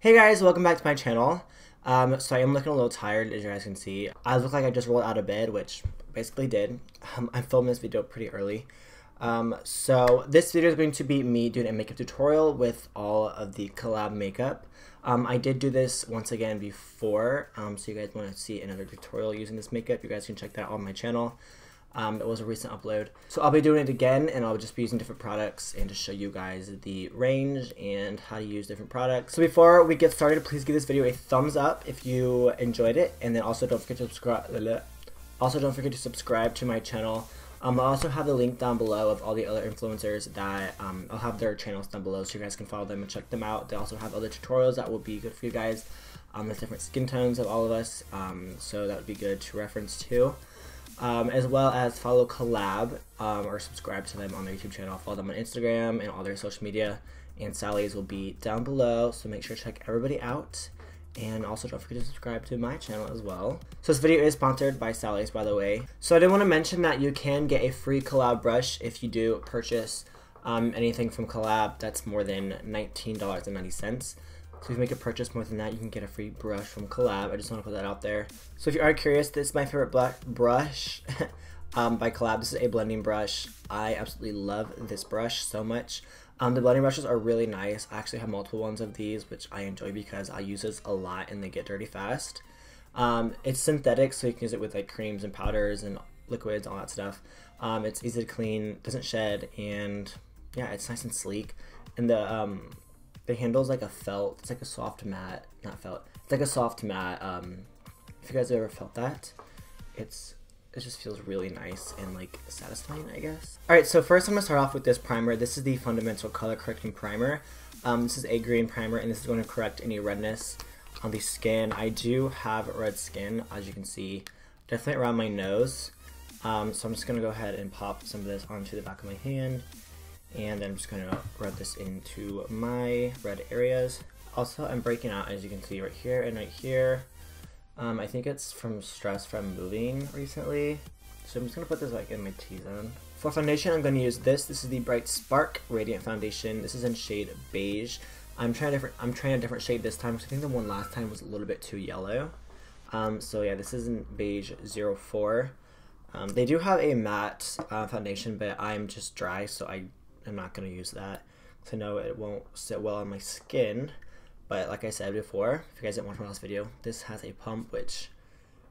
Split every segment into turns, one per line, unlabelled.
Hey guys, welcome back to my channel. So I am looking a little tired, as you guys can see. I look like I just rolled out of bed, which basically did. I'm filming this video pretty early. So this video is going to be me doing a makeup tutorial with all of the collab makeup. I did do this once again before, so you guys want to see another tutorial using this makeup, you guys can check that out on my channel. It was a recent upload. So I'll be doing it again, and I'll just be using different products and just show you guys the range and how to use different products. So before we get started, please give this video a thumbs up if you enjoyed it, and then also don't forget to subscribe. Also don't forget to subscribe to my channel. I'll also have the link down below of all the other influencers that I'll have their channels down below, so you guys can follow them and check them out. They also have other tutorials that will be good for you guys. There's different skin tones of all of us, so that would be good to reference too. As well as follow Collab or subscribe to them on their YouTube channel. Follow them on Instagram and all their social media. And Sally's will be down below, so make sure to check everybody out. And also don't forget to subscribe to my channel as well. So this video is sponsored by Sally's, by the way. So I did want to mention that you can get a free Collab brush if you do purchase anything from Collab that's more than $19.90. So if you make a purchase more than that, you can get a free brush from Collab. I just want to put that out there. So if you are curious, this is my favorite brush by Collab. This is a blending brush. I absolutely love this brush so much. The blending brushes are really nice. I actually have multiple ones of these, which I enjoy because I use this a lot and they get dirty fast. It's synthetic, so you can use it with like creams and powders and liquids, all that stuff. It's easy to clean, doesn't shed, and yeah, it's nice and sleek. And the handle's like a felt. It's like a soft matte, not felt. It's like a soft matte. If you guys have ever felt that, it just feels really nice and like satisfying, I guess. All right, so first I'm gonna start off with this primer. This is the Fundamental Color Correcting Primer. This is a green primer, and this is going to correct any redness on the skin. I do have red skin, as you can see, definitely around my nose. So I'm just gonna go ahead and pop some of this onto the back of my hand. And then I'm just going to rub this into my red areas. Also, I'm breaking out, as you can see, right here and right here. I think it's from stress from moving recently. So I'm just going to put this like in my T-zone. For foundation, I'm going to use this. This is the Bright Spark Radiant Foundation. This is in shade beige. I'm trying a different shade this time because I think the one last time was a little bit too yellow. So yeah, this is in beige 04. They do have a matte foundation, but I'm just dry, so I'm not going to use that because I know it won't sit well on my skin. But like I said before, if you guys didn't watch my last video, this has a pump, which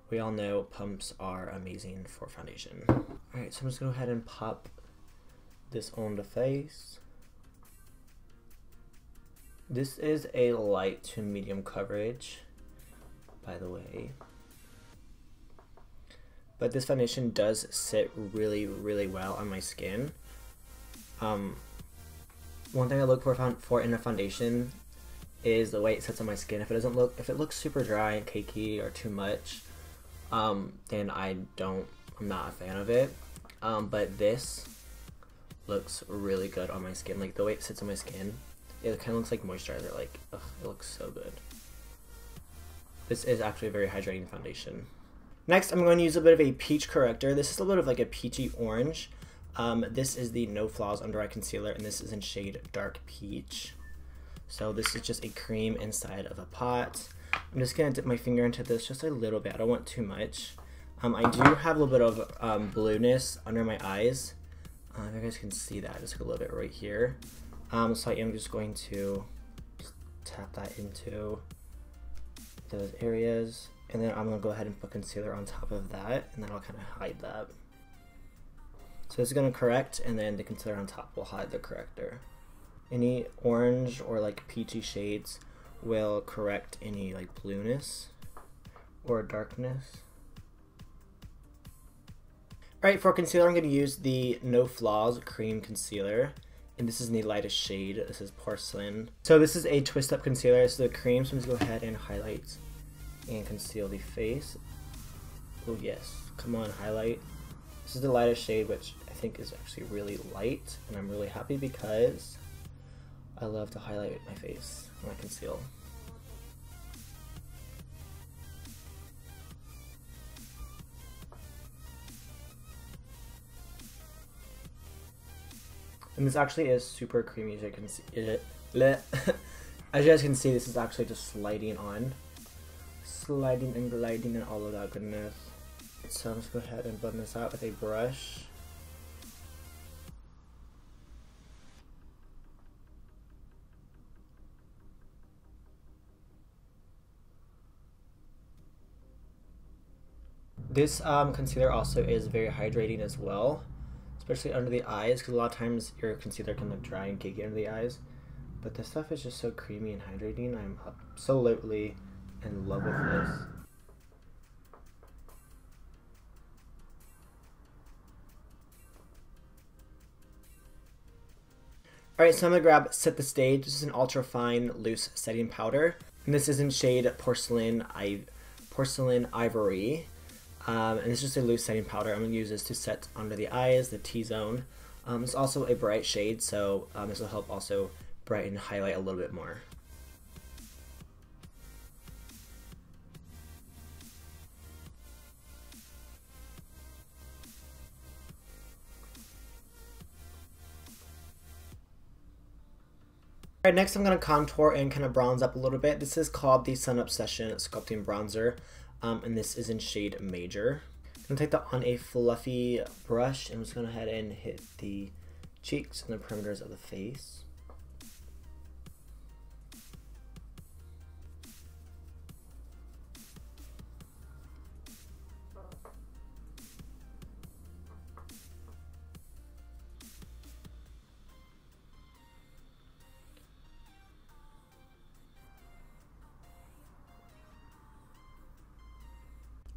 we all know pumps are amazing for foundation. Alright, so I'm just going to go ahead and pop this on the face. This is a light to medium coverage, by the way. But this foundation does sit really, really well on my skin. One thing I look for in a foundation is the way it sits on my skin. If it looks super dry and cakey or too much, then I'm not a fan of it. But this looks really good on my skin. Like the way it sits on my skin, it kind of looks like moisturizer. Like, ugh, it looks so good. This is actually a very hydrating foundation. Next, I'm going to use a bit of a peach corrector. This is a little bit of like a peachy orange. This is the No Flaws Under Eye Concealer, and this is in shade Dark Peach. So this is just a cream inside of a pot. I'm just going to dip my finger into this just a little bit. I don't want too much. I do have a little bit of blueness under my eyes. If you guys can see that, just a little bit right here. So I am just going to tap that into those areas. And then I'm going to go ahead and put concealer on top of that, and then I'll kind of hide that. So this is going to correct, and then the concealer on top will hide the corrector. Any orange or like peachy shades will correct any like blueness or darkness. Alright, for concealer I'm going to use the No Flaws Cream Concealer. And this is in the lightest shade. This is Porcelain. So this is a twist up concealer. This is a cream, so I'm just going to go ahead and highlight and conceal the face. Oh yes, come on, highlight. This is the lightest shade, which I think is actually really light, and I'm really happy because I love to highlight my face when I conceal. And this actually is super creamy, as you can see. As you guys can see, this is actually just sliding on. Sliding and gliding and all of that goodness. So I'm just going to go ahead and blend this out with a brush. This concealer also is very hydrating as well, especially under the eyes, because a lot of times your concealer can look dry and cakey under the eyes. But this stuff is just so creamy and hydrating. I'm absolutely in love with this. Alright, so I'm going to grab Set the Stage. This is an ultra fine loose setting powder. And this is in shade Porcelain Ivory. And it's just a loose setting powder. I'm going to use this to set under the eyes, the T-zone. It's also a bright shade, so this will help also brighten and highlight a little bit more. Alright, next I'm going to contour and kind of bronze up a little bit. This is called the Sun Obsession Sculpting Bronzer, and this is in shade Major. I'm going to take that on a fluffy brush, and I'm just going to go ahead and hit the cheeks and the perimeters of the face.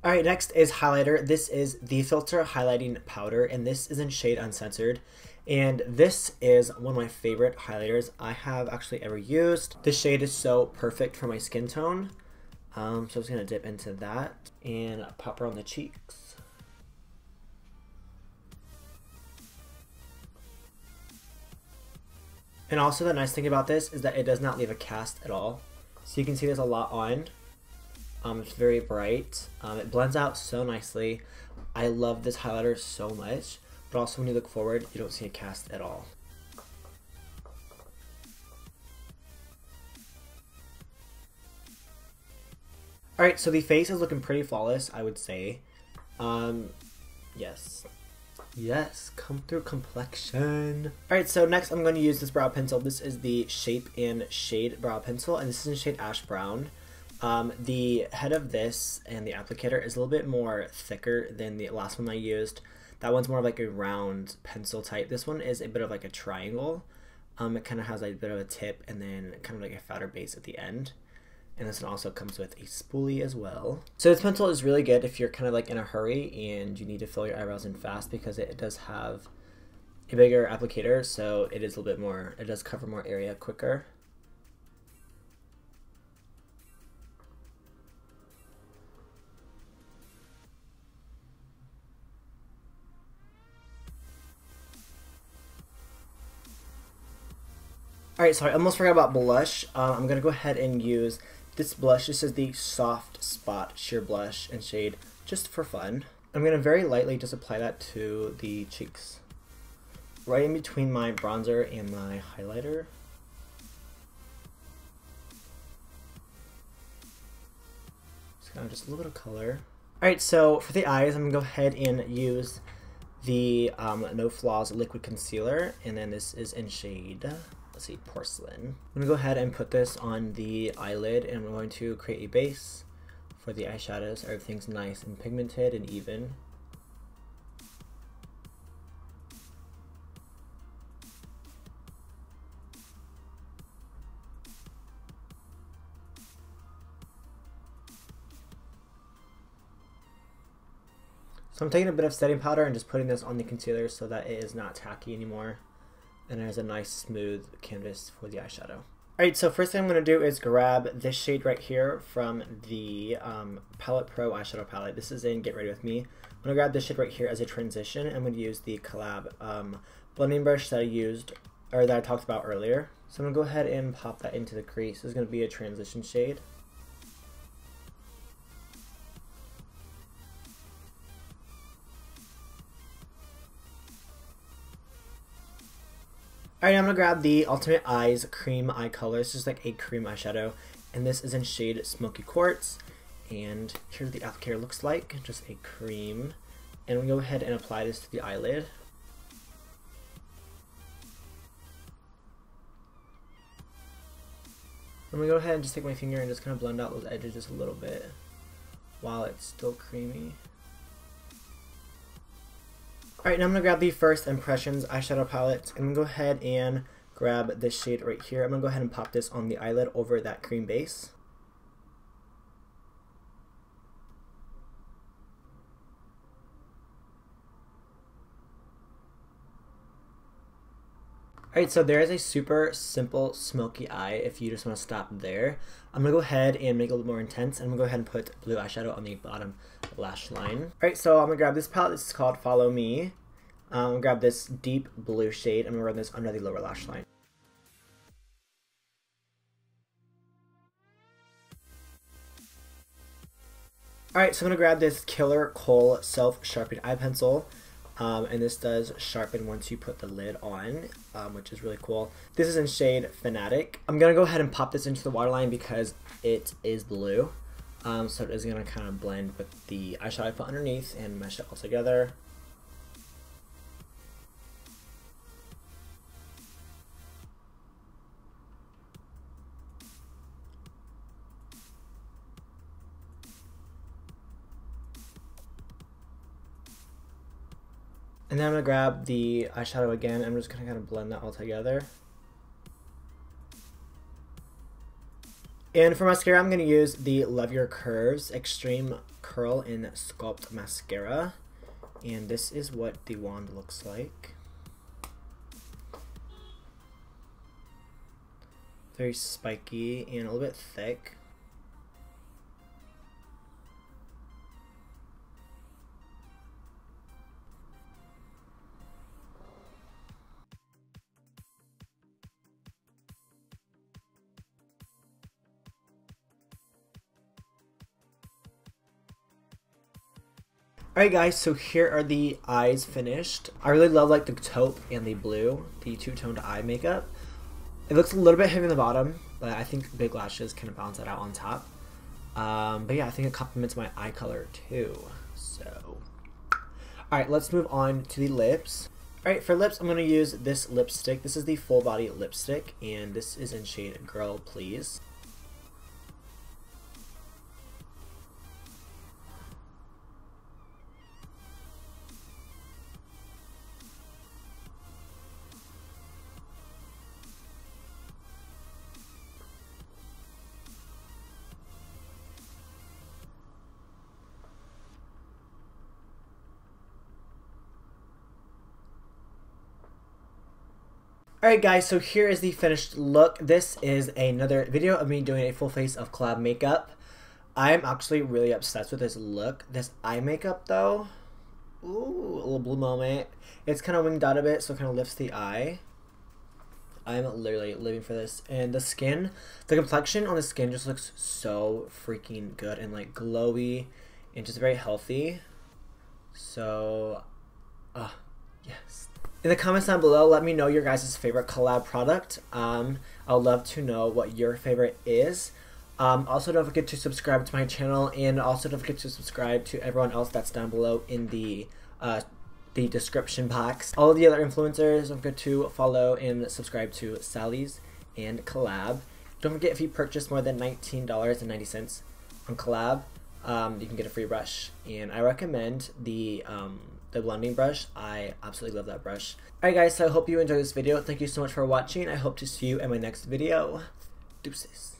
Alright, next is highlighter. This is the Filter Highlighting Powder, and this is in shade Uncensored. And this is one of my favorite highlighters I have actually ever used. This shade is so perfect for my skin tone. So I'm just going to dip into that and pop around the cheeks. And also the nice thing about this is that it does not leave a cast at all. So you can see there's a lot on. It's very bright. It blends out so nicely. I love this highlighter so much, but also when you look forward, you don't see a cast at all. Alright, so the face is looking pretty flawless, I would say. Yes. Yes, come through complexion. Alright, so next I'm going to use this brow pencil. This is the Shape and Shade brow pencil, and this is in shade Ash Brown. The head of this and the applicator is a little bit more thicker than the last one I used. That one's more of like a round pencil type. This one is a bit of like a triangle. It kind of has like a bit of a tip and then kind of like a fatter base at the end. And this one also comes with a spoolie as well. So this pencil is really good if you're kind of like in a hurry and you need to fill your eyebrows in fast, because it does have a bigger applicator, so it is a little bit more, it does cover more area quicker. Alright, so I almost forgot about blush. I'm going to go ahead and use this blush. This is the Soft Spot Sheer Blush in shade Just for Fun. I'm going to very lightly just apply that to the cheeks, right in between my bronzer and my highlighter. Just kind of just a little bit of color. Alright, so for the eyes, I'm going to go ahead and use the No Flaws Liquid Concealer, and then this is in shade, let's see, Porcelain. I'm going to go ahead and put this on the eyelid, and I'm going to create a base for the eyeshadows so everything's nice and pigmented and even. So I'm taking a bit of setting powder and just putting this on the concealer so that it is not tacky anymore, and there's a nice smooth canvas for the eyeshadow. Alright, so first thing I'm going to do is grab this shade right here from the Palette Pro eyeshadow palette. This is in Get Ready With Me. I'm going to grab this shade right here as a transition, and I'm going to use the Collab blending brush that I talked about earlier. So I'm going to go ahead and pop that into the crease. This is going to be a transition shade. Alright, I'm gonna grab the Ultimate Eyes Cream Eye Color. It's just like a cream eyeshadow, and this is in shade Smoky Quartz. And here's the applicator looks like, just a cream. And we'll go ahead and apply this to the eyelid. I'm gonna go ahead and just take my finger and just kind of blend out those edges just a little bit while it's still creamy. Alright, now I'm gonna grab the First Impressions eyeshadow palette, and I'm gonna go ahead and grab this shade right here. I'm gonna go ahead and pop this on the eyelid over that cream base. Alright, so there is a super simple smoky eye if you just want to stop there. I'm going to go ahead and make it a little more intense, and I'm going to go ahead and put blue eyeshadow on the bottom lash line. Alright, so I'm going to grab this palette. This is called Follow Me. I'm going to grab this deep blue shade. I'm going to run this under the lower lash line. Alright, so I'm going to grab this Killer Kohl Self-Sharpened Eye Pencil. And this does sharpen once you put the lid on, which is really cool. This is in shade Fanatic. I'm going to go ahead and pop this into the waterline because it is blue. So it is going to kind of blend with the eyeshadow I put underneath and mesh it all together. And then I'm going to grab the eyeshadow again. I'm just going to kind of blend that all together. And for mascara, I'm going to use the Love Your Curves Extreme Curl in Sculpt Mascara. And this is what the wand looks like. Very spiky and a little bit thick. Alright guys, so here are the eyes finished. I really love like the taupe and the blue, the two-toned eye makeup. It looks a little bit heavy in the bottom, but I think big lashes kind of balance that out on top. But yeah, I think it complements my eye color too. So, alright, let's move on to the lips. Alright, for lips, I'm going to use this lipstick. This is the Full Body Lipstick, and this is in shade Girl Please. Alright guys, so here is the finished look. This is another video of me doing a full face of collab makeup. I am actually really obsessed with this look. This eye makeup though, ooh, a little blue moment. It's kind of winged out a bit, so it kind of lifts the eye. I'm literally living for this. And the skin, the complexion on the skin just looks so freaking good and like glowy and just very healthy. So, yes. In the comments down below, let me know your guys' favorite collab product. I'd love to know what your favorite is. Also, don't forget to subscribe to my channel, and also don't forget to subscribe to everyone else that's down below in the description box. All of the other influencers, don't forget to follow and subscribe to Sally's and Collab. Don't forget, if you purchase more than $19.90 on Collab, you can get a free brush, and I recommend the blending brush. I absolutely love that brush. Alright guys, so I hope you enjoyed this video. Thank you so much for watching. I hope to see you in my next video. Deuces.